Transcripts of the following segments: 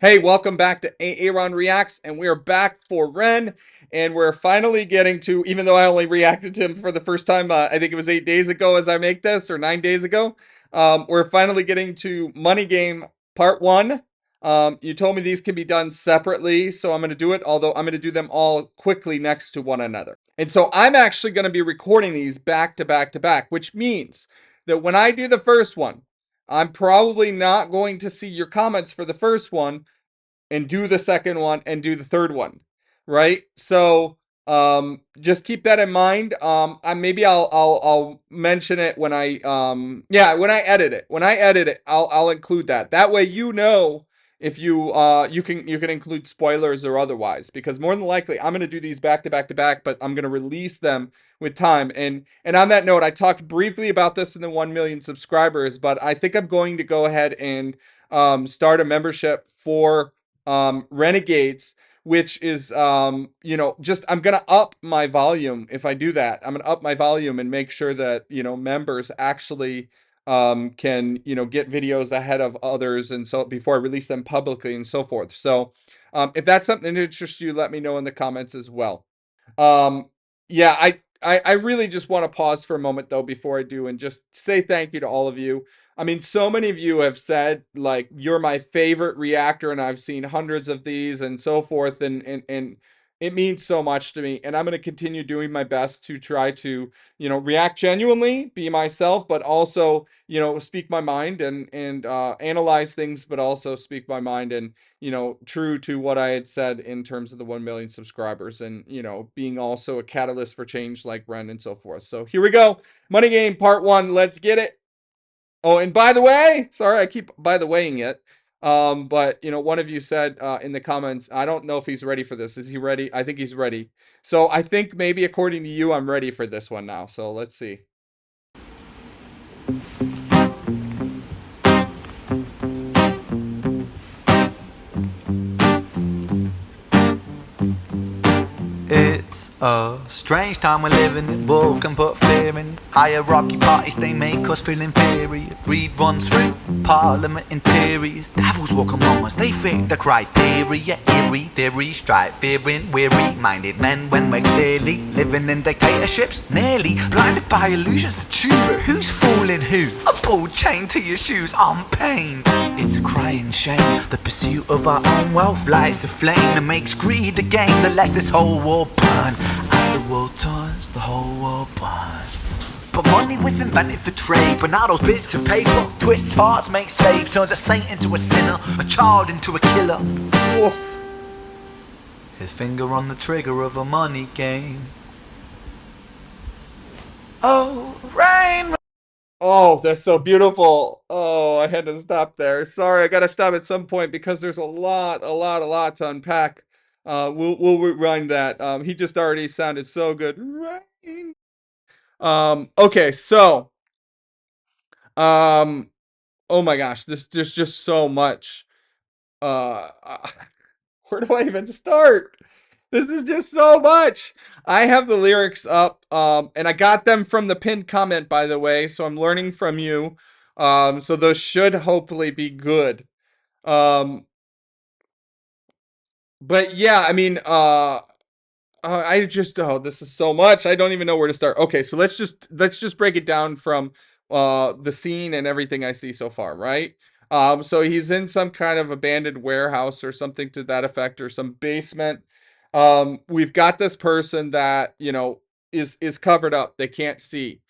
Hey, welcome back to A-Aron Reacts, and we're back for Ren, and we're finally getting to, even though I only reacted to him for the first time, I think it was 8 days ago as I make this, or 9 days ago, we're finally getting to Money Game Part 1. You told me these can be done separately, so I'm going to do it, although I'm going to do them all quickly next to one another. And so I'm actually going to be recording these back to back to back, which means that when I do the first one, I'm probably not going to see your comments for the first one and do the second one and do the third one, right? So just keep that in mind. Maybe I'll mention it when when I edit it. When I edit it, I'll include that. That way you know if you can include spoilers or otherwise, because more than likely I'm gonna do these back to back to back, but I'm gonna release them with time. And on that note, I talked briefly about this in the 1 million subscribers, but I think I'm going to go ahead and start a membership for Renegades, which is just I'm gonna up my volume if I do that. I'm gonna up my volume and make sure that members actually can get videos ahead of others, and so before I release them publicly and so forth. So if that's something that interests you, let me know in the comments as well. Um, yeah, I really just want to pause for a moment though before I do and just say thank you to all of you. I mean, so many of you have said like you're my favorite reactor, and I've seen hundreds of these and so forth, and it means so much to me. And I'm going to continue doing my best to try to react genuinely, be myself, but also speak my mind and analyze things, but also speak my mind and true to what I had said in terms of the 1 million subscribers and, being also a catalyst for change like Ren and so forth. So here we go. Money Game Part 1. Let's get it. Oh, and by the way, sorry, I keep by the waying it. But one of you said in the comments, I don't know if he's ready for this. Is he ready? I think he's ready. So I think maybe according to you, I'm ready for this one now. So let's see. It's a strange time we're living in. War can put fear in. Hierarchy parties, they make us feel inferior. Greed runs through parliament interiors. Devils walk among us, they fit the criteria. Eerie theory, strife, fearing weary-minded men when we're clearly living in dictatorships. Nearly blinded by illusions to choose who's fooling who. A ball chained to your shoes on pain. It's a crying shame. The pursuit of our own wealth lights a flame that makes greed a game that lets this whole war burn. As the world turns, the whole world burns. But money was invented for trade. But now those bits of paper twist hearts, make slaves, turns a saint into a sinner, a child into a killer. Whoa. His finger on the trigger of a money game. Oh, rain. Oh, that's so beautiful. Oh, I had to stop there. Sorry, I gotta stop at some point because there's a lot to unpack. We'll rewind that. He just already sounded so good. Rain. Okay, so um, oh my gosh, there's just so much. Uh, where do I even start? This is just so much. I have the lyrics up, and I got them from the pinned comment, by the way, so I'm learning from you. So those should hopefully be good. Um, but yeah, I mean, this is so much. I don't even know where to start. Okay, so let's just break it down from the scene and everything I see so far, right? So he's in some kind of abandoned warehouse or something to that effect, or some basement. We've got this person that, is covered up. They can't see.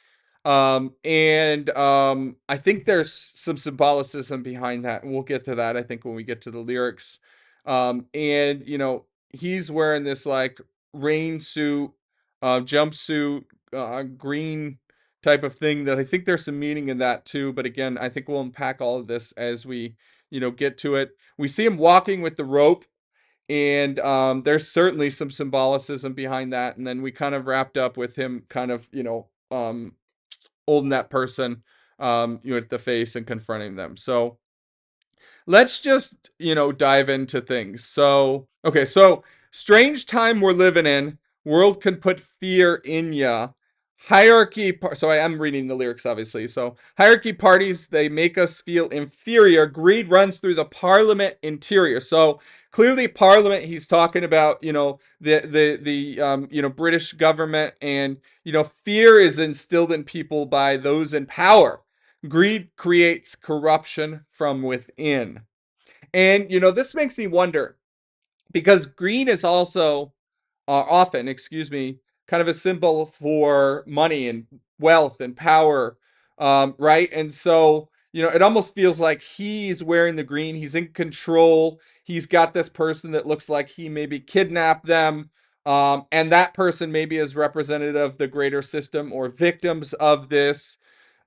And I think there's some symbolicism behind that, and we'll get to that, I think, when we get to the lyrics. And he's wearing this like rain suit, jumpsuit, green type of thing that I think there's some meaning in that too. But again, I think we'll unpack all of this as we, get to it. We see him walking with the rope, and there's certainly some symbolicism behind that. And then we kind of wrapped up with him kind of, holding that person, at the face and confronting them. So let's just, dive into things. So, okay, so strange time we're living in. World can put fear in ya. So I am reading the lyrics, obviously. So hierarchy parties, they make us feel inferior. Greed runs through the parliament interior. So clearly parliament, he's talking about, the British government, and, fear is instilled in people by those in power. Greed creates corruption from within. And, this makes me wonder, because green is also often, excuse me, kind of a symbol for money and wealth and power, right? And so, it almost feels like he's wearing the green. He's in control. He's got this person that looks like he maybe kidnapped them. And that person maybe is representative of the greater system or victims of this.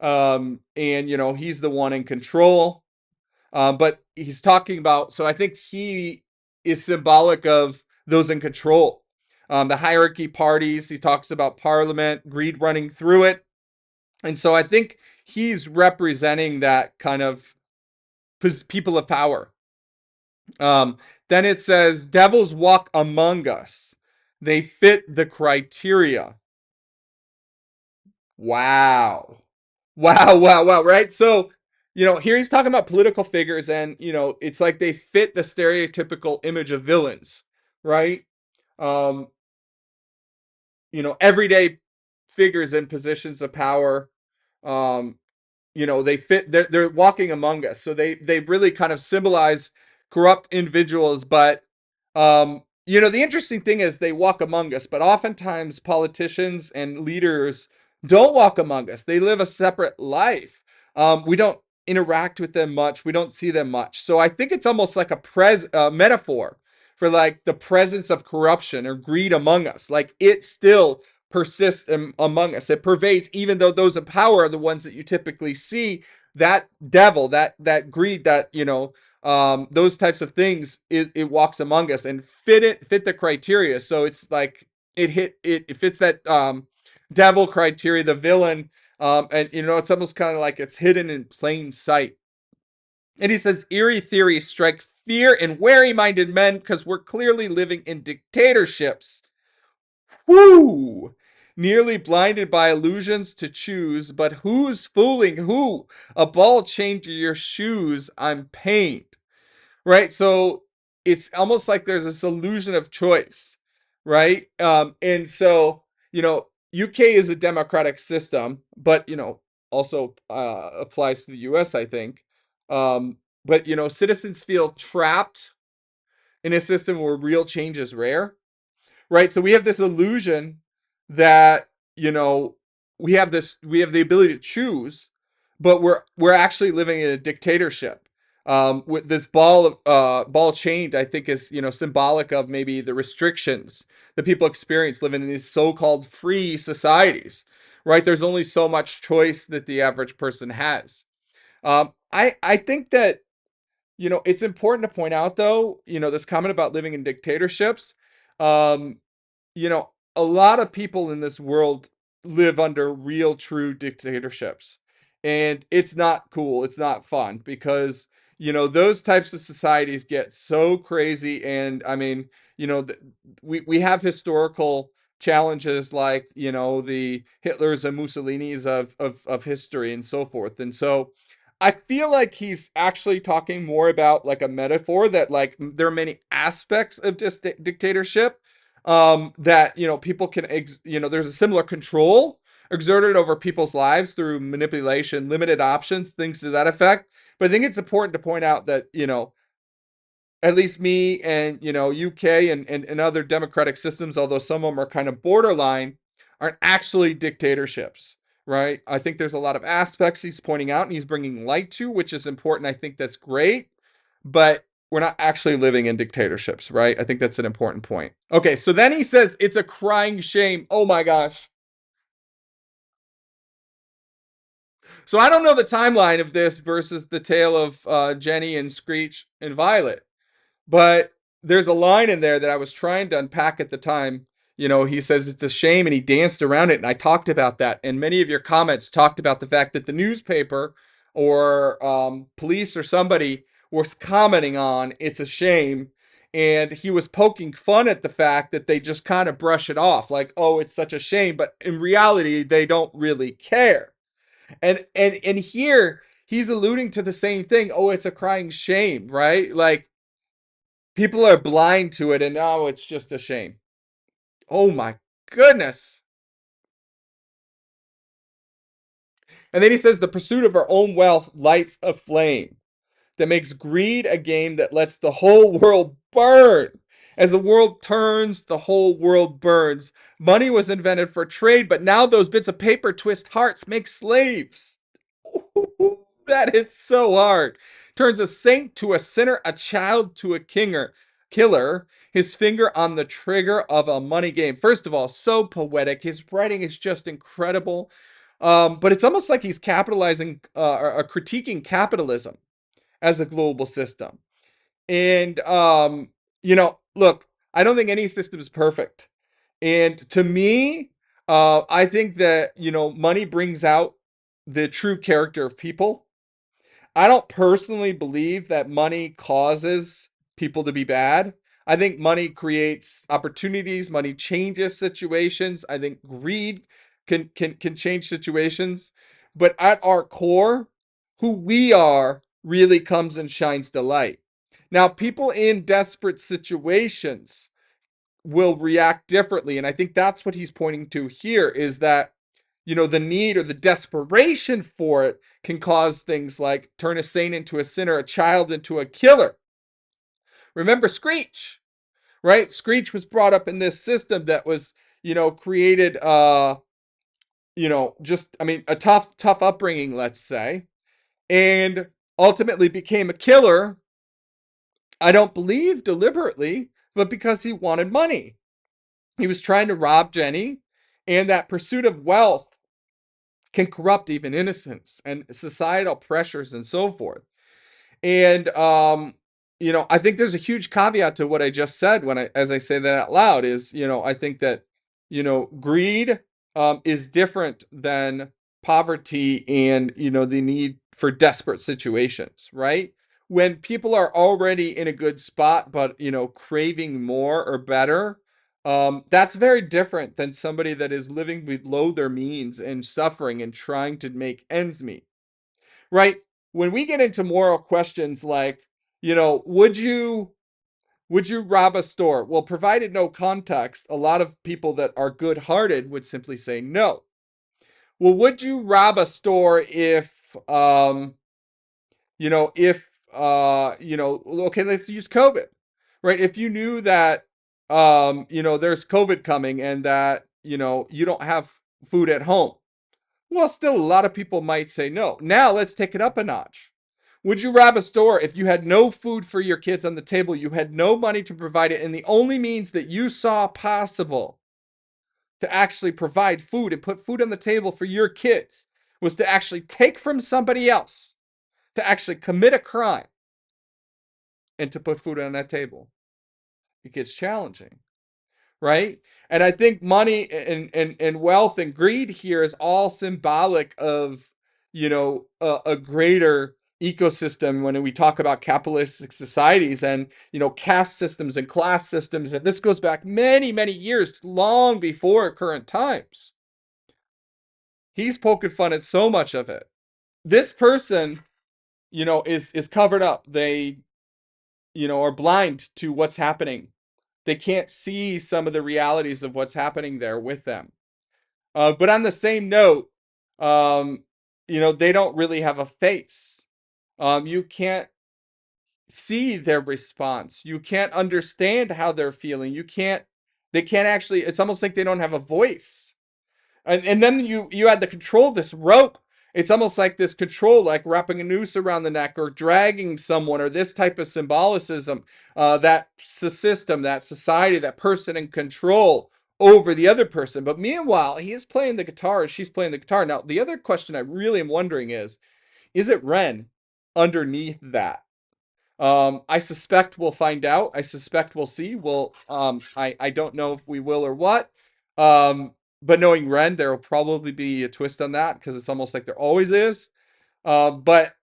And, he's the one in control. But he's talking about, so I think he is symbolic of those in control. The hierarchy parties, he talks about parliament, greed running through it. And so I think he's representing that kind of people of power. Um, then it says, devils walk among us. They fit the criteria. Wow. Wow, wow, wow, right? So, here he's talking about political figures, and, it's like they fit the stereotypical image of villains, right? Um, everyday figures in positions of power. Um, they fit, they're walking among us. So they really kind of symbolize corrupt individuals, but the interesting thing is they walk among us, but oftentimes politicians and leaders don't walk among us. They live a separate life. We don't interact with them much. We don't see them much. So I think it's almost like a metaphor for like the presence of corruption or greed among us. Like it still persists among us. It pervades, even though those in power are the ones that you typically see. That devil, that greed, that those types of things, it walks among us and fit the criteria. So it's like it fits that devil criteria, the villain, and it's almost kind of like it's hidden in plain sight. And he says, eerie theories strike fear in wary-minded men because we're clearly living in dictatorships. Whoo! Nearly blinded by illusions to choose, but who's fooling who? A ball chained to your shoes, I'm pained. Right? So it's almost like there's this illusion of choice, right? And so, UK is a democratic system, but, also applies to the US, I think. But, citizens feel trapped in a system where real change is rare, right? So we have this illusion that, we have the ability to choose, but we're actually living in a dictatorship. With this ball chained, I think is, symbolic of maybe the restrictions that people experience living in these so-called free societies, right? There's only so much choice that the average person has. I think that, it's important to point out, though, this comment about living in dictatorships. Um, a lot of people in this world live under real, true dictatorships. And it's not cool. It's not fun because, those types of societies get so crazy. And I mean, we have historical challenges like, the Hitlers and Mussolinis of history and so forth. And so I feel like he's actually talking more about like a metaphor that like there are many aspects of dictatorship, that people can there's a similar control exerted over people's lives through manipulation, limited options, things to that effect. But I think it's important to point out that, at least me and, UK and other democratic systems, although some of them are kind of borderline, aren't actually dictatorships, right? I think there's a lot of aspects he's pointing out and he's bringing light to, which is important. I think that's great, but we're not actually living in dictatorships, right? I think that's an important point. Okay, so then he says it's a crying shame. Oh my gosh. So I don't know the timeline of this versus the tale of Jenny and Screech and Violet. But there's a line in there that I was trying to unpack at the time. He says it's a shame and he danced around it. And I talked about that. And many of your comments talked about the fact that the newspaper or police or somebody was commenting on it's a shame. and he was poking fun at the fact that they just kind of brush it off like, oh, it's such a shame, but in reality they don't really care. And here he's alluding to the same thing. Oh, it's a crying shame, right? Like people are blind to it, and now it's just a shame. Oh my goodness. And then he says the pursuit of our own wealth lights a flame that makes greed a game that lets the whole world burn. As the world turns, the whole world burns. Money was invented for trade, but now those bits of paper twist hearts make slaves. Ooh, that hits so hard. Turns a saint to a sinner, a child to a killer, his finger on the trigger of a money game. First of all, so poetic. His writing is just incredible. But it's almost like he's capitalizing or critiquing capitalism as a global system. And look, I don't think any system is perfect. And to me, I think that money brings out the true character of people. I don't personally believe that money causes people to be bad. I think money creates opportunities, money changes situations. I think greed can change situations. But at our core, who we are really comes and shines the light. Now, people in desperate situations will react differently. And I think that's what he's pointing to here is that, the need or the desperation for it can cause things like turn a saint into a sinner, a child into a killer. Remember Screech, right? Screech was brought up in this system that was, created, just, I mean, a tough upbringing, let's say, and ultimately became a killer. I don't believe deliberately, but because he wanted money. He was trying to rob Jenny, and that pursuit of wealth can corrupt even innocence and societal pressures and so forth. And I think there's a huge caveat to what I just said when as I say that out loud is, I think that, greed is different than poverty and, the need for desperate situations, right? When people are already in a good spot, but, craving more or better, that's very different than somebody that is living below their means and suffering and trying to make ends meet, right? When we get into moral questions like, would you rob a store? Well, provided no context, a lot of people that are good-hearted would simply say no. Well, would you rob a store okay, let's use COVID, right? If you knew that, there's COVID coming and that, you don't have food at home, well, still, a lot of people might say no. Now, let's take it up a notch. Would you rob a store if you had no food for your kids on the table, you had no money to provide it, and the only means that you saw possible to actually provide food and put food on the table for your kids was to actually take from somebody else, to actually commit a crime, and to put food on that table? It gets challenging, right? And I think money and wealth and greed here is all symbolic of, a greater ecosystem when we talk about capitalistic societies and, caste systems and class systems. And this goes back many, many years, long before current times. He's poking fun at so much of it. This person, is covered up. They, are blind to what's happening. They can't see some of the realities of what's happening there with them. But on the same note, um, they don't really have a face. You can't see their response. You can't understand how they're feeling. They can't actually, it's almost like they don't have a voice. And then you had the control, this rope. It's almost like this control, like wrapping a noose around the neck or dragging someone, or this type of symbolicism, that system, that society, that person in control over the other person. But meanwhile, he is playing the guitar, she's playing the guitar. Now, the other question I really am wondering is it Ren underneath that? I suspect we'll find out. I suspect we'll see. I don't know if we will or what. But knowing Ren, there will probably be a twist on that because it's almost like there always is. But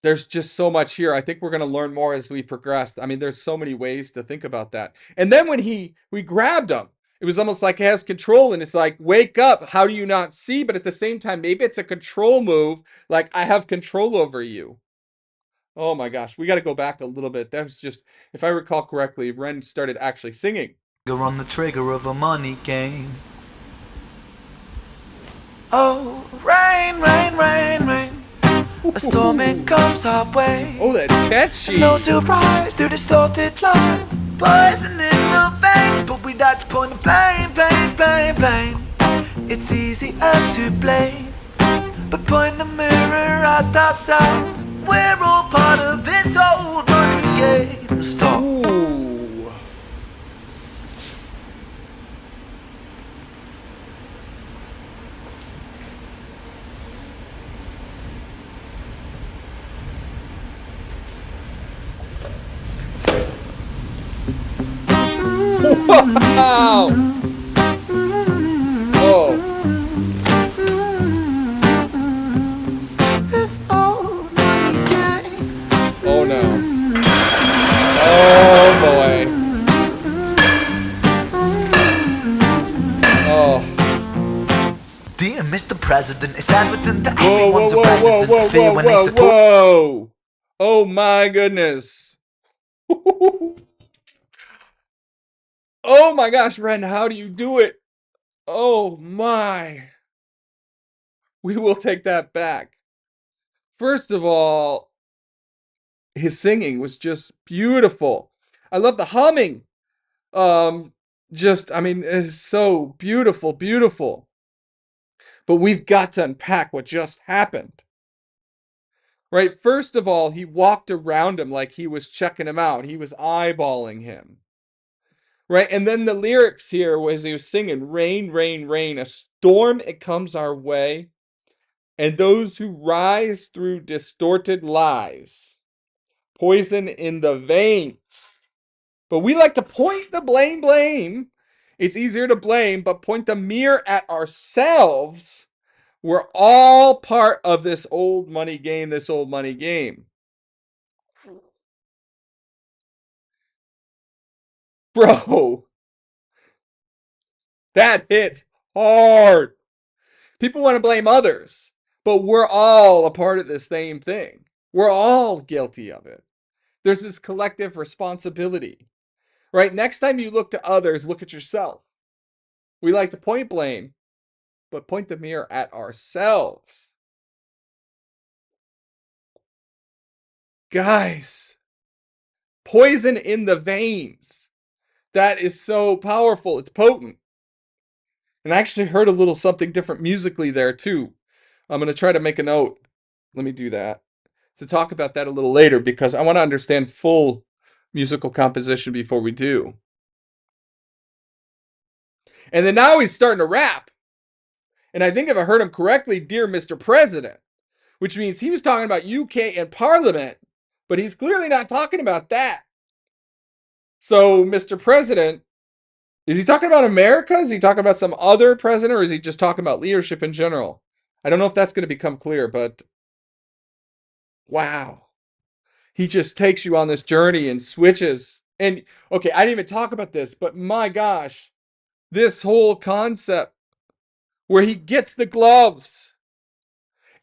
There's just so much here. I think we're going to learn more as we progress. I mean, there's so many ways to think about that. And then when we grabbed him, it was almost like he has control, and it's like, wake up. How do you not see? But at the same time, maybe it's a control move. Like, I have control over you. Oh my gosh, we got to go back a little bit. That was just, if I recall correctly, Ren started actually singing. You're on the trigger of a money game. Oh, rain, rain, rain, rain. A storm it comes our way. Oh, that's catchy. And those who rise through distorted lies, poison in the veins. But we like to point the blame, blame, blame, blame. It's easier to blame, but point the mirror at ourselves. We're all part of this old money game. Stop. Ooh. Wow. Oh. This old money game. Oh no. Oh boy. Oh. Dear Mr. President, it's evident that Whoa, whoa, everyone's a whoa, whoa, president. whoa, Fear whoa, when they whoa, support. whoa. Oh my goodness. Oh my gosh, Ren, how do you do it? Oh my. We will take that back. First of all, his singing was just beautiful. I love the humming. Um, I mean, it's so beautiful, beautiful. But we've got to unpack what just happened. Right? First of all, he walked around him like he was checking him out. He was eyeballing him. Right? And then the lyrics here was he was singing, rain, rain, rain, a storm it comes our way, and those who rise through distorted lies, poison in the veins. But we like to point the blame. It's easier to blame, but point the mirror at ourselves. We're all part of this old money game, Bro, that hits hard. People want to blame others, but we're all a part of the same thing. We're all guilty of it. There's this collective responsibility, right? Next time you look to others, look at yourself. We like to point blame, but point the mirror at ourselves. Guys, poison in the veins. That is so powerful. It's potent. And I actually heard a little something different musically there too. I'm going to try to make a note. Let me do that. To talk about that a little later because I want to understand full musical composition before we do. And then now he's starting to rap. And I think if I heard him correctly, Dear Mr. President, which means he was talking about UK and Parliament, but he's clearly not talking about that. So, Mr. President, is he talking about America? Is he talking about some other president, or is he just talking about leadership in general? I don't know if that's going to become clear, but wow. He just takes you on this journey and switches. And okay, I didn't even talk about this, but my gosh, this whole concept where he gets the gloves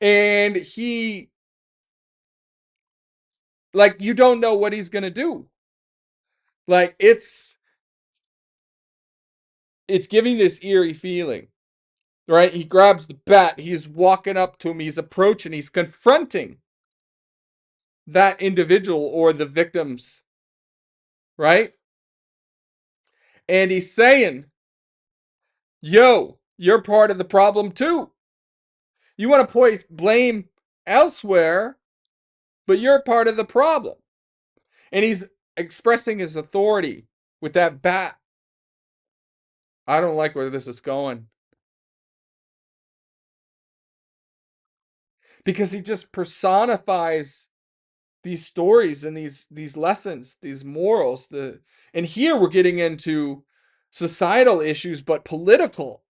and he, like, you don't know what he's going to do. Like, it's giving this eerie feeling, right? He grabs the bat, he's walking up to him, he's approaching, he's confronting that individual or the victims, right? And he's saying, yo, you're part of the problem too. You want to point blame elsewhere, but you're part of the problem. And he's expressing his authority with that bat. I don't like where this is going. Because he just personifies these stories and these lessons, these morals. And here we're getting into societal issues, but political.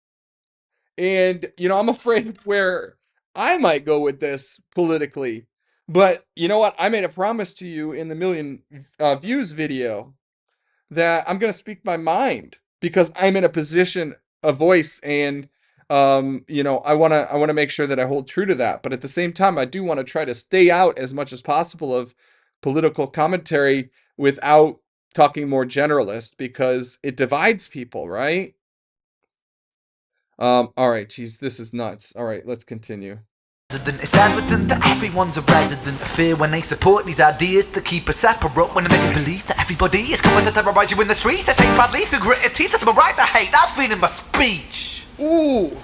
And I'm afraid where I might go with this politically. But you know what? I made a promise to you in the million views video that I'm going to speak my mind because I'm in a position, a voice, and I want to make sure that I hold true to that. But at the same time, I do want to try to stay out as much as possible of political commentary without talking more generalist because it divides people, right? All right, geez, this is nuts. All right, let's continue. It's evident that everyone's a resident of fear when they support these ideas to keep us separate. When they make us believe that everybody is coming to terrorize you in the streets, they say badly through gritted teeth. That's my right to hate. That's freedom of speech. Ooh.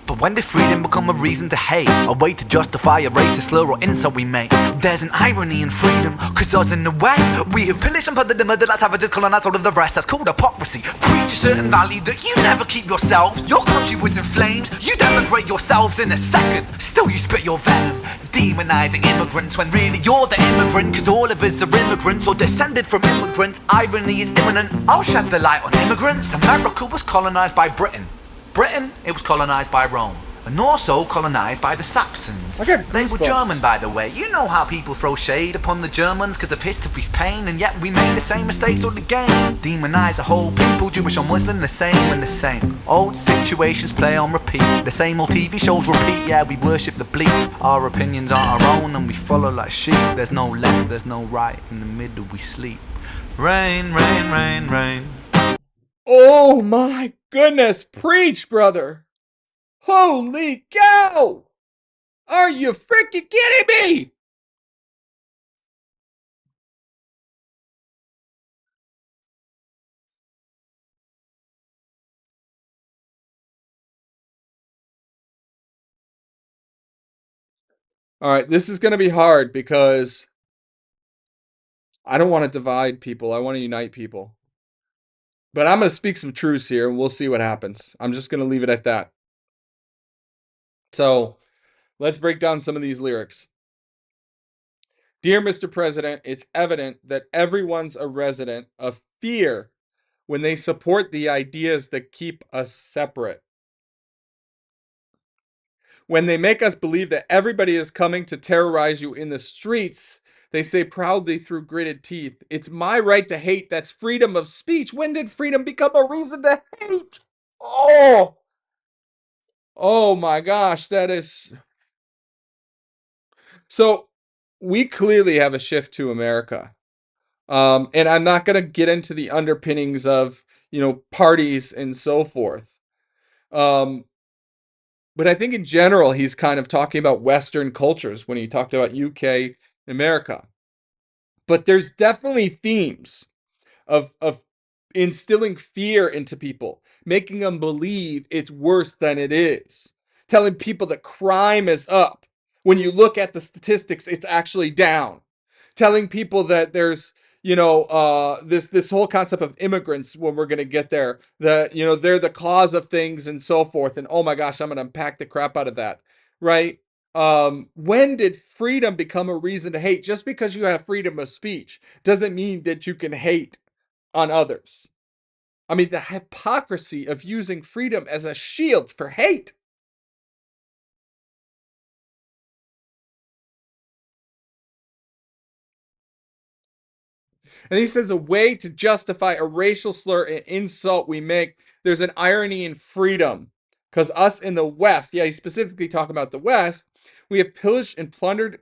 But when did freedom become a reason to hate? A way to justify a racist slur or insult we make? There's an irony in freedom, cause us in the West, we have pillaged and plundered the murder like savages, colonized all of the rest. That's called hypocrisy. Preach a certain value that you never keep yourselves. Your country was in flames, you denigrate yourselves in a second. Still you spit your venom, demonizing immigrants when really you're the immigrant. Cause all of us are immigrants or descended from immigrants. Irony is imminent, I'll shed the light on immigrants. America was colonized by Britain. Britain, it was colonized by Rome, and also colonized by the Saxons. They were German, by the way. You know how people throw shade upon the Germans because of history's pain, and yet we made the same mistakes all again. Demonize a whole people, Jewish or Muslim, the same and the same. Old situations play on repeat, the same old TV shows repeat. Yeah, we worship the bleak, our opinions aren't our own, and we follow like sheep. There's no left, there's no right, in the middle we sleep. Rain, rain, rain, rain. Oh my goodness, preach, brother. Holy cow! Are you freaking kidding me? All right, this is going to be hard because I don't want to divide people. I want to unite people. But I'm going to speak some truths here and we'll see what happens. I'm just going to leave it at that. So let's break down some of these lyrics. Dear Mr. President, it's evident that everyone's a resident of fear when they support the ideas that keep us separate. When they make us believe that everybody is coming to terrorize you in the streets, they say proudly through gritted teeth, it's my right to hate. That's freedom of speech. When did freedom become a reason to hate? Oh, oh my gosh, that is. So we clearly have a shift to America. And I'm not going to get into the underpinnings of, parties and so forth. Um, but I think in general, he's kind of talking about Western cultures when he talked about UK, America. But there's definitely themes of instilling fear into people, making them believe it's worse than it is, telling people that crime is up. When you look at the statistics, it's actually down. Telling people that there's this whole concept of immigrants when we're going to get there, that they're the cause of things and so forth, and oh my gosh, I'm going to unpack the crap out of that, right? When did freedom become a reason to hate? Just because you have freedom of speech doesn't mean that you can hate on others. I mean, the hypocrisy of using freedom as a shield for hate. And he says a way to justify a racial slur and insult we make. There's an irony in freedom. Because us in the West, yeah, he's specifically talking about the West, we have pillaged and plundered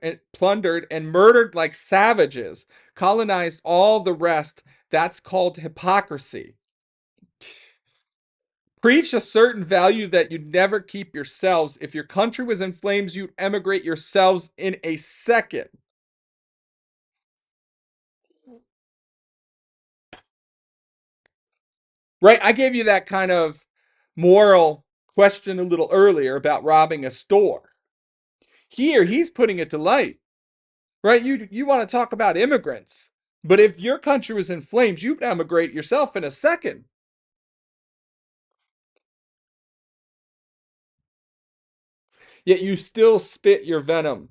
and murdered like savages, colonized all the rest. That's called hypocrisy. Preach a certain value that you'd never keep yourselves. If your country was in flames, you'd emigrate yourselves in a second. Right? I gave you that kind of moral question a little earlier about robbing a store. Here, he's putting it to light. Right? You want to talk about immigrants. But if your country was in flames, you'd emigrate yourself in a second. Yet you still spit your venom,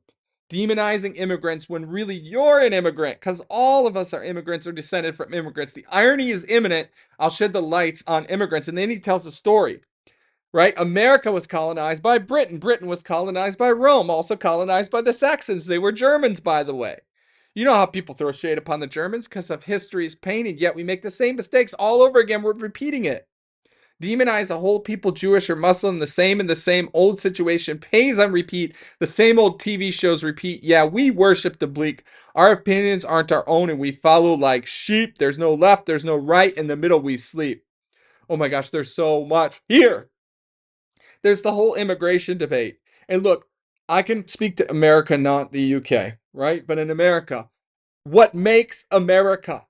demonizing immigrants when really you're an immigrant, because all of us are immigrants or descended from immigrants. The irony is imminent. I'll shed the lights on immigrants. And then he tells a story. right? America was colonized by Britain. Britain was colonized by Rome, also colonized by the Saxons. They were Germans, by the way. You know how people throw shade upon the Germans because of history's painted, yet we make the same mistakes all over again. We're repeating it. Demonize a whole people, Jewish or Muslim, the same in the same old situation, pays on repeat, the same old TV shows repeat. Yeah, we worship the bleak. Our opinions aren't our own and we follow like sheep. There's no left, there's no right. In the middle, we sleep. Oh my gosh, there's so much here. There's the whole immigration debate. And look, I can speak to America, not the UK, right? But in America, what makes America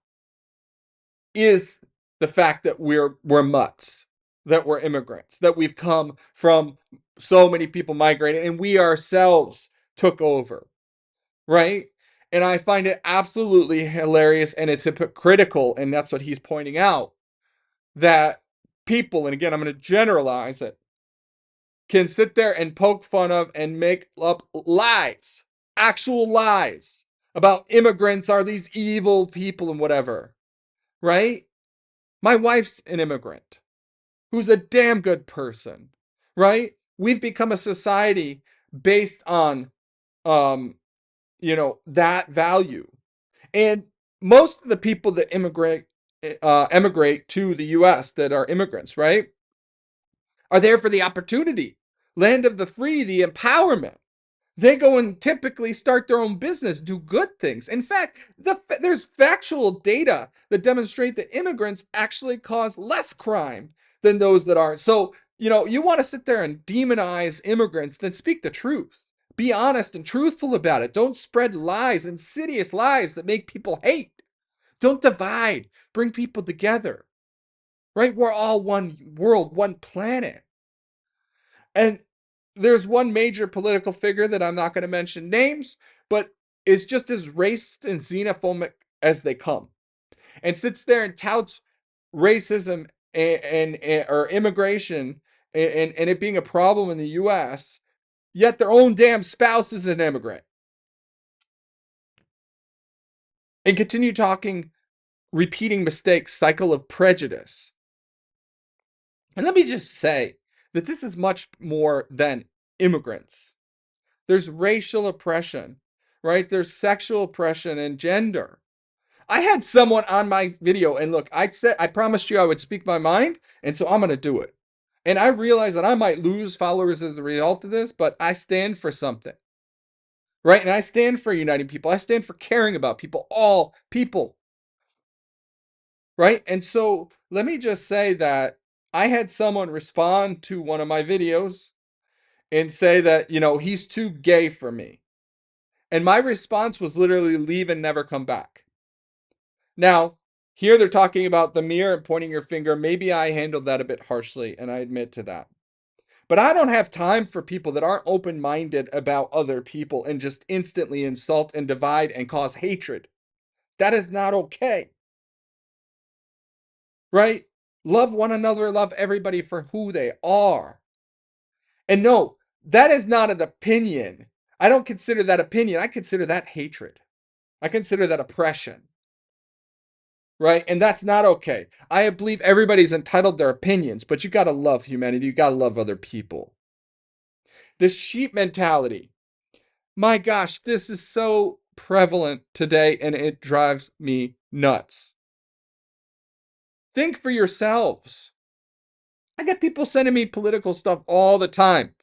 is the fact that we're mutts, that we're immigrants, that we've come from so many people migrating, and we ourselves took over, right? And I find it absolutely hilarious and it's hypocritical, and that's what he's pointing out, that people, and again, I'm going to generalize it, can sit there and poke fun of and make up lies, actual lies about immigrants are these evil people and whatever, right? My wife's an immigrant who's a damn good person, right? We've become a society based on, um, that value. And most of the people that emigrate to the U.S. that are immigrants, right, are there for the opportunity, land of the free, the empowerment. They go and typically start their own business, do good things. In fact, there's factual data that demonstrate that immigrants actually cause less crime than those that aren't. So, you want to sit there and demonize immigrants, then speak the truth. Be honest and truthful about it. Don't spread lies, insidious lies that make people hate. Don't divide. Bring people together. Right? We're all one world, one planet. And there's one major political figure that I'm not going to mention names, but is just as racist and xenophobic as they come, and sits there and touts racism or immigration and it being a problem in the U.S. Yet their own damn spouse is an immigrant, and continue talking, repeating mistakes, cycle of prejudice. And let me just say that this is much more than immigrants. There's racial oppression, right? There's sexual oppression and gender. I had someone on my video, and look, I promised you I would speak my mind, and so I'm gonna do it. And I realize that I might lose followers as a result of this, but I stand for something, right? And I stand for uniting people. I stand for caring about people, all people, right? And so let me just say that I had someone respond to one of my videos and say that, he's too gay for me. And my response was literally leave and never come back. Now, here they're talking about the mirror and pointing your finger. Maybe I handled that a bit harshly, and I admit to that. But I don't have time for people that aren't open minded about other people and just instantly insult and divide and cause hatred. That is not okay. Right? Love one another, love everybody for who they are. And no, that is not an opinion. I don't consider that opinion. I consider that hatred. I consider that oppression. Right? And that's not okay. I believe everybody's entitled to their opinions, but you gotta love humanity. You gotta love other people. The sheep mentality. My gosh, this is so prevalent today and it drives me nuts. Think for yourselves. I get people sending me political stuff all the time.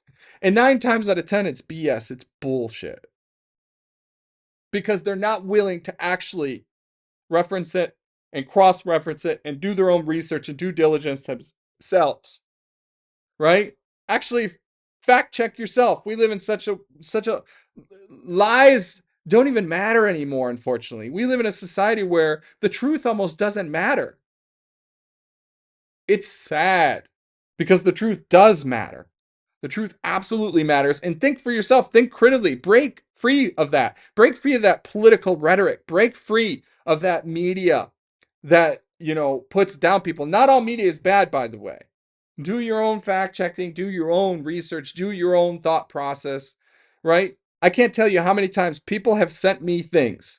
And 9 times out of 10, it's BS. It's bullshit. Because they're not willing to actually reference it and cross-reference it and do their own research and due diligence themselves, right? Actually, fact check yourself. We live in such a lies don't even matter anymore, unfortunately. We live in a society where the truth almost doesn't matter. It's sad because the truth does matter. The truth absolutely matters. And think for yourself, think critically, break free of that. Break free of that political rhetoric. Break free of that media that, puts down people. Not all media is bad, by the way. Do your own fact checking, do your own research, do your own thought process, right? I can't tell you how many times people have sent me things,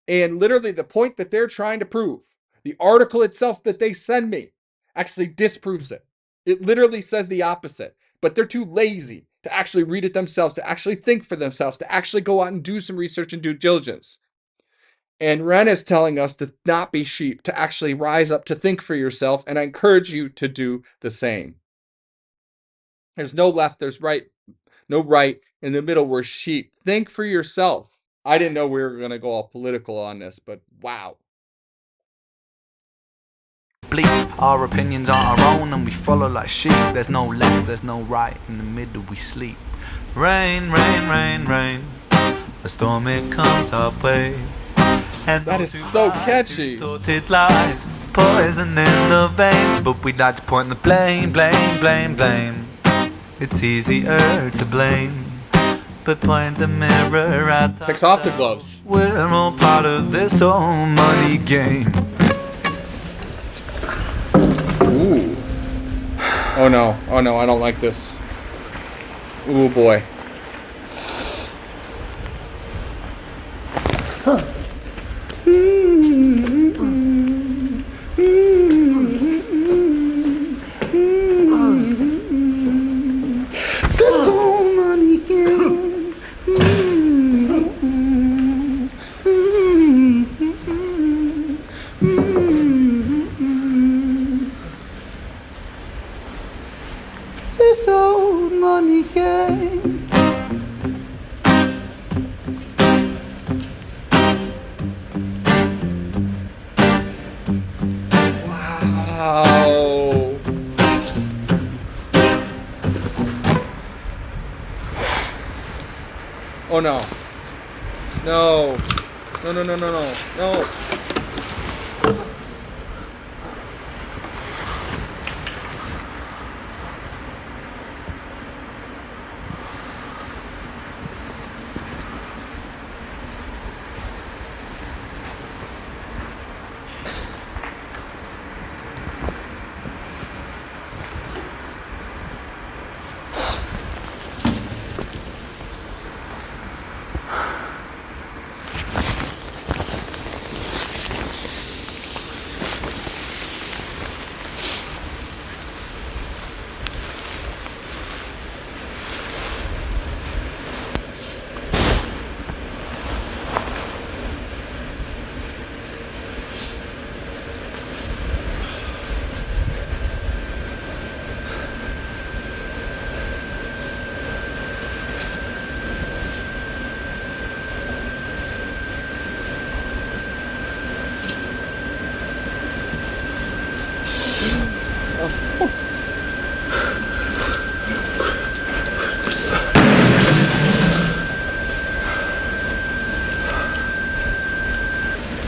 and literally the point that they're trying to prove, the article itself that they send me, actually disproves it. It literally says the opposite, but they're too lazy to actually read it themselves, to actually think for themselves, to actually go out and do some research and due diligence. And Ren is telling us to not be sheep, to actually rise up, to think for yourself, and I encourage you to do the same. There's no left, there's right, no right. In the middle, we're sheep. Think for yourself. I didn't know we were going to go all political on this, but wow. Bleak. Our opinions are our own and we follow like sheep. There's no left, there's no right. In the middle we sleep. Rain, rain, rain, rain. A storm it comes our way. And that is so catchy. Distorted lies, poison in the veins. But we'd like to point the blame, blame, blame, blame. It's easier to blame. But point the mirror at us. Takes off the gloves. We're all part of this whole money game. Ooh. Oh no. Oh no, I don't like this. Ooh boy. This whole money game. This old money game. Wow. Oh no. No. No, no, no, no, no. No.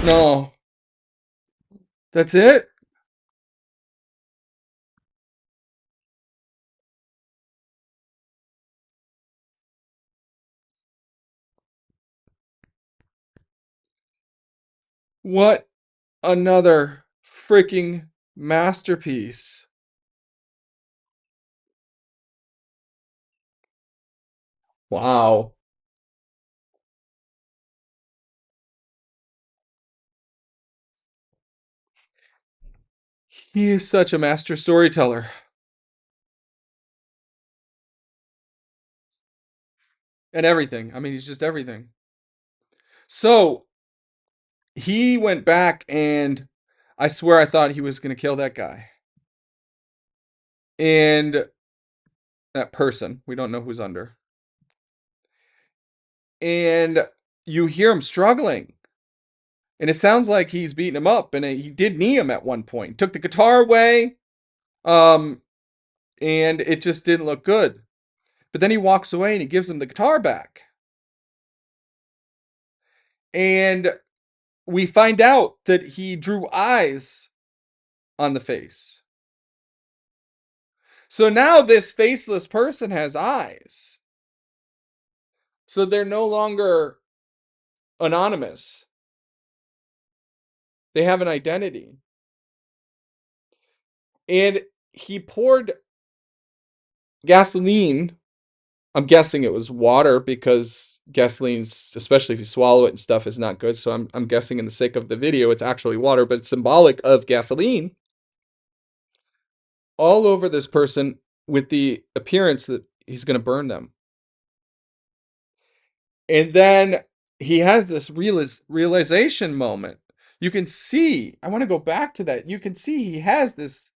No. That's it? What another freaking masterpiece. Wow. He is such a master storyteller. And everything. I mean, he's just everything. So, he went back and I swear I thought he was going to kill that guy. And that person, we don't know who's under. And you hear him struggling. And it sounds like he's beating him up. And he did knee him at one point. Took the guitar away. And it just didn't look good. But then he walks away and he gives him the guitar back. And we find out that he drew eyes on the face. So now this faceless person has eyes. So they're no longer anonymous. They have an identity. And he poured gasoline. I'm guessing it was water because gasoline's, especially if you swallow it and stuff, is not good. So I'm guessing in the sake of the video, it's actually water, but it's symbolic of gasoline. all over this person with the appearance that he's going to burn them. And then he has this realization moment. You can see, I want to go back to that. You can see he has this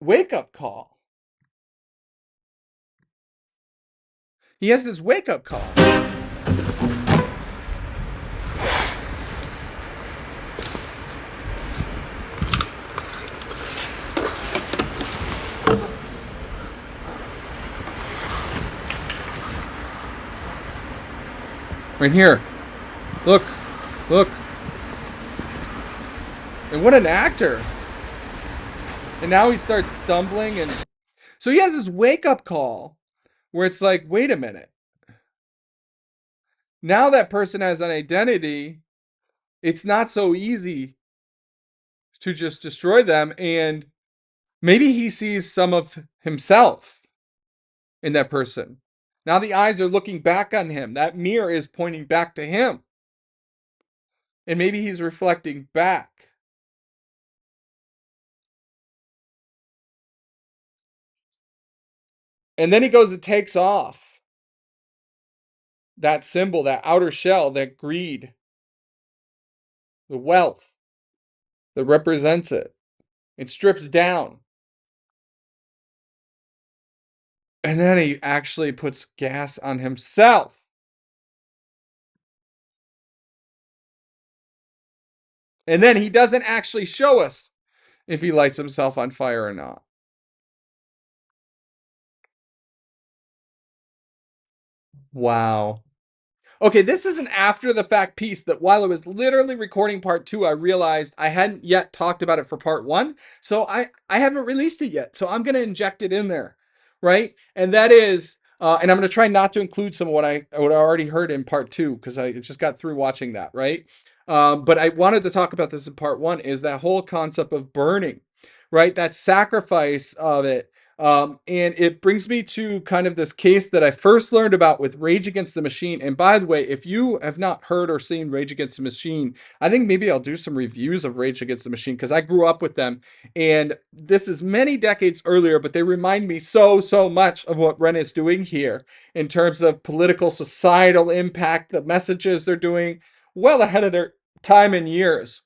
wake up call. He has this wake up call. Right here. Look. Look. And what an actor. And now he starts stumbling, and so he has this wake up call where it's like, wait a minute. Now that person has an identity. It's not so easy to just destroy them, and maybe he sees some of himself in that person. Now the eyes are looking back on him. That mirror is pointing back to him. And maybe he's reflecting back. And then he goes and takes off that symbol, that outer shell, that greed, the wealth that represents it. It strips down. And then he actually puts gas on himself. And then he doesn't actually show us if he lights himself on fire or not. Wow. Okay, this is an after the fact piece that while I was literally recording part 2, I realized I hadn't yet talked about it for part 1. So I haven't released it yet. So I'm going to inject it in there, right? And that is and I'm going to try not to include some of what I already heard in part 2 because I just got through watching that, right? But I wanted to talk about this in part 1 is that whole concept of burning, right? That sacrifice of it. And it brings me to kind of this case that I first learned about with Rage Against the Machine. And by the way, if you have not heard or seen Rage Against the Machine, I think maybe I'll do some reviews of Rage Against the Machine because I grew up with them. And this is many decades earlier, but they remind me so much of what Ren is doing here in terms of political, societal impact, the messages they're doing well ahead of their time and years.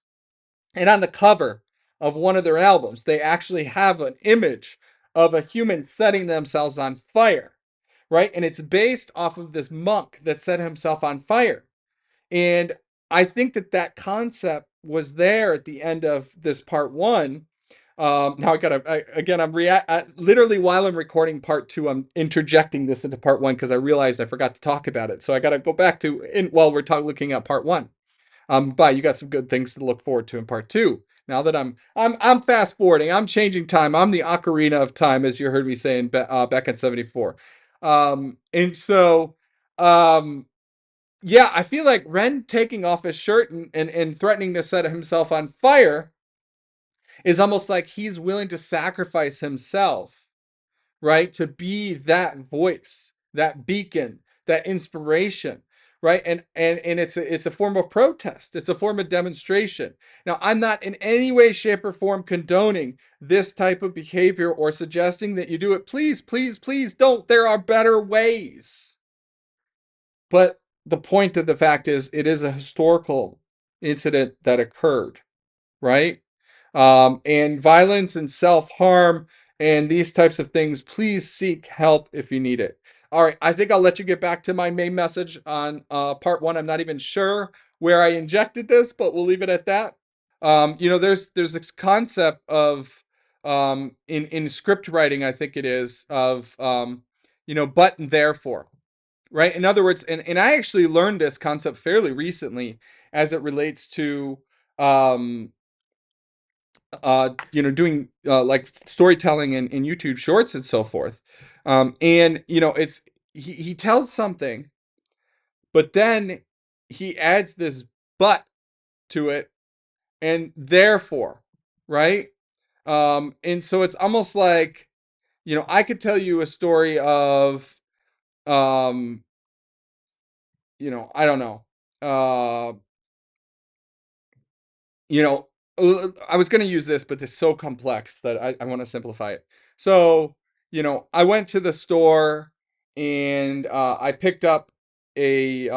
And on the cover of one of their albums, they actually have an image of a human setting themselves on fire, right? And it's based off of this monk that set himself on fire. And I think that that concept was there at the end of this part 1. Now again, literally while I'm recording part 2, I'm interjecting this into part 1 because I realized I forgot to talk about it. So I got to go back to while we're looking at part 1. But you got some good things to look forward to in part 2. Now that I'm fast forwarding, I'm changing time. I'm the ocarina of time, as you heard me say back in '74. And so, um, yeah, I feel like Ren taking off his shirt and threatening to set himself on fire is almost like he's willing to sacrifice himself, right? To be that voice, that beacon, that inspiration, right? And it's a form of protest. It's a form of demonstration. Now, I'm not in any way, shape, or form condoning this type of behavior or suggesting that you do it. Please, please, please don't. There are better ways. But the point of the fact is, it is a historical incident that occurred, right? And violence and self-harm and these types of things, please seek help if you need it. All right, I think I'll let you get back to my main message on part 1. I'm not even sure where I injected this, but we'll leave it at that. There's this concept of in script writing, I think it is, of but and therefore, right? In other words, and I actually learned this concept fairly recently as it relates to um, doing like storytelling in YouTube shorts and so forth. And it's he tells something, but then he adds this but to it, and therefore, right? And so it's almost like, I could tell you a story of, um, I don't know, uh, I was going to use this, but it's so complex that I want to simplify it. So, I went to the store and I picked up a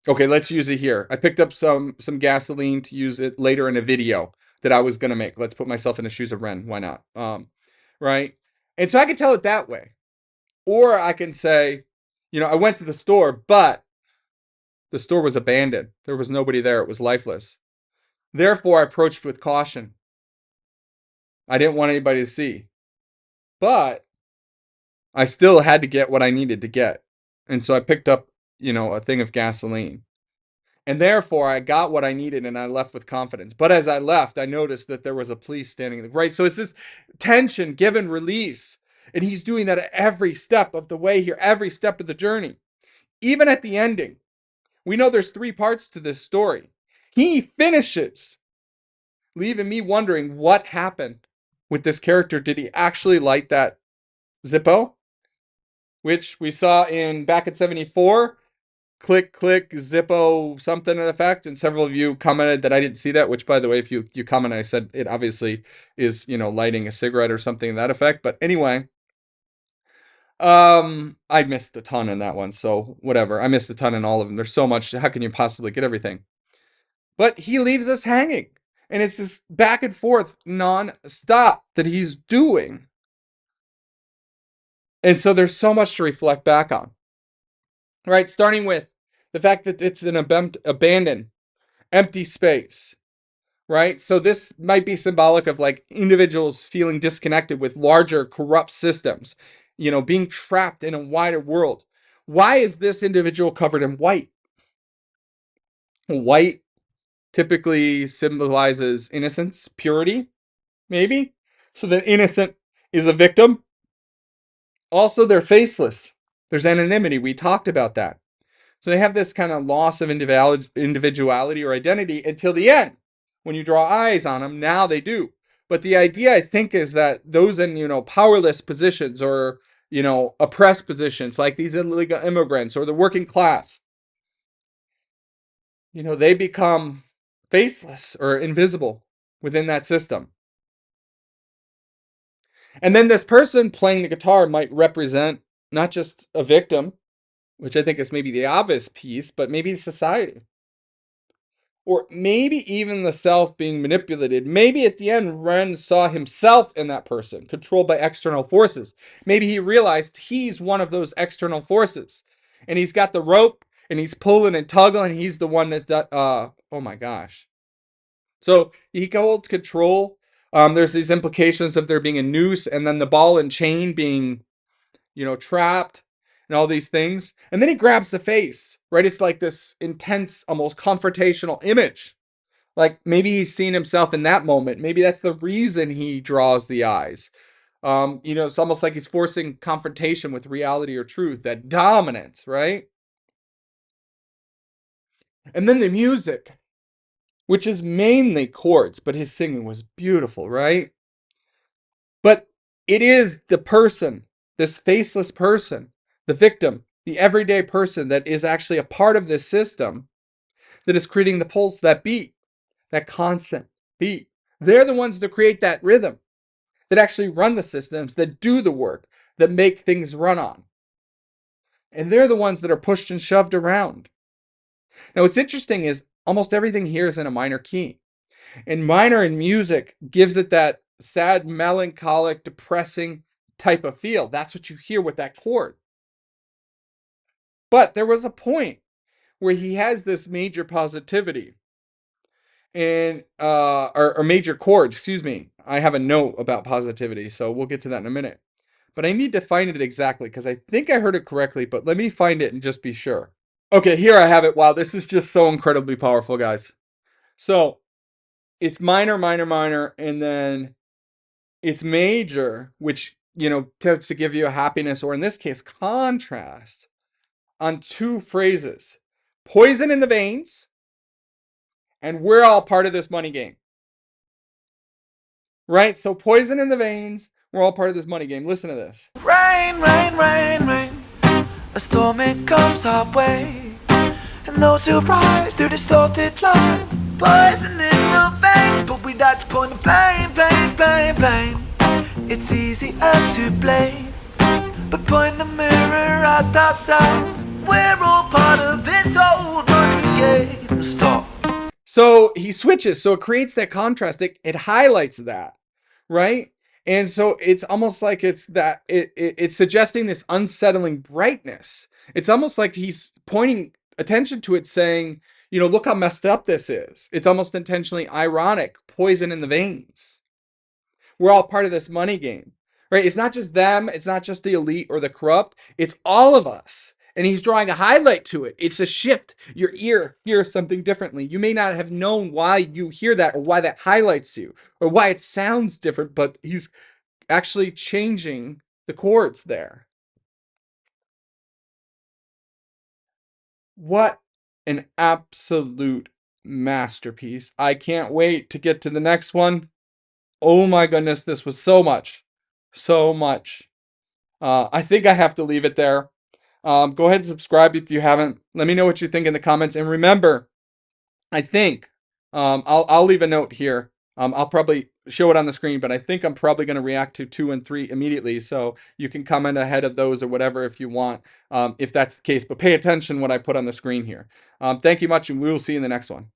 okay, let's use it here. I picked up some gasoline to use it later in a video that I was gonna make. Let's put myself in the shoes of Ren. Why not? Right? And so I can tell it that way. Or I can say, I went to the store, but the store was abandoned. There was nobody there. It was lifeless. Therefore, I approached with caution. I didn't want anybody to see. But I still had to get what I needed to get. And so I picked up, a thing of gasoline. And therefore, I got what I needed and I left with confidence. But as I left, I noticed that there was a police standing right. So it's this tension, give and release. And he's doing that at every step of the way here, every step of the journey. Even at the ending, we know there's 3 parts to this story. He finishes, leaving me wondering what happened with this character. Did he actually light that Zippo? Which we saw in back at 74. Click, click, Zippo, something in effect. And several of you commented that I didn't see that, which, by the way, if you commented, I said it obviously is, lighting a cigarette or something in that effect. But anyway, I missed a ton in that one. So whatever. I missed a ton in all of them. There's so much. How can you possibly get everything? But he leaves us hanging. And it's this back and forth non-stop that he's doing. And so there's so much to reflect back on. Right, starting with the fact that it's an abandoned, empty space, right? So this might be symbolic of like individuals feeling disconnected with larger corrupt systems, being trapped in a wider world. Why is this individual covered in white? White typically symbolizes innocence, purity, maybe. So the innocent is a victim. Also, they're faceless. There's anonymity. We talked about that. So they have this kind of loss of individuality or identity until the end. When you draw eyes on them, now they do. But the idea, I think, is that those in, powerless positions or, oppressed positions, like these illegal immigrants or the working class, they become faceless or invisible within that system. And then this person playing the guitar might represent not just a victim, which I think is maybe the obvious piece, but maybe society. Or maybe even the self being manipulated. Maybe at the end, Ren saw himself in that person, controlled by external forces. Maybe he realized he's one of those external forces. And he's got the rope, and he's pulling and tugging, and he's the one that's, oh my gosh. So he holds control. There's these implications of there being a noose, and then the ball and chain being, trapped. And all these things. And then he grabs the face, right? It's like this intense, almost confrontational image. Like maybe he's seen himself in that moment. Maybe that's the reason he draws the eyes. It's almost like he's forcing confrontation with reality or truth, that dominance, right? And then the music, which is mainly chords, but his singing was beautiful, right? But it is the person, this faceless person, the victim, the everyday person that is actually a part of this system that is creating the pulse, that beat, that constant beat. They're the ones that create that rhythm, that actually run the systems, that do the work, that make things run on. And they're the ones that are pushed and shoved around. Now, what's interesting is almost everything here is in a minor key. And minor in music gives it that sad, melancholic, depressing type of feel. That's what you hear with that chord. But there was a point where he has this major positivity and or major chord, excuse me. I have a note about positivity, so we'll get to that in a minute. But I need to find it exactly because I think I heard it correctly, but let me find it and just be sure. Okay, here I have it. Wow, this is just so incredibly powerful, guys. So it's minor, minor, minor, and then it's major, which, tends to give you a happiness, or in this case, contrast on 2 phrases. Poison in the veins, and we're all part of this money game. Right? So poison in the veins, we're all part of this money game. Listen to this. Rain, rain, rain, rain. A storm it comes our way. And those who rise through distorted lies. Poison in the that's point of blame. It's easier to blame, but point the mirror at ourselves. We're all part of this old money game. Stop. So he switches. So it creates that contrast. It highlights that, right? And so it's almost like it's suggesting this unsettling brightness. It's almost like he's pointing attention to it, saying, look how messed up this is. It's almost intentionally ironic, poison in the veins. We're all part of this money game, right? It's not just them. It's not just the elite or the corrupt. It's all of us. And he's drawing a highlight to it. It's a shift. Your ear hears something differently. You may not have known why you hear that or why that highlights you or why it sounds different, but he's actually changing the chords there. What an absolute masterpiece. I can't wait to get to the next one. Oh my goodness, this was so much. So much. I think I have to leave it there. Go ahead and subscribe if you haven't. Let me know what you think in the comments. And remember, I think I'll leave a note here. I'll probably show it on the screen, but I think I'm probably going to react to 2 and 3 immediately. So you can comment ahead of those or whatever if you want, if that's the case. But pay attention what I put on the screen here. Thank you much, and we will see you in the next one.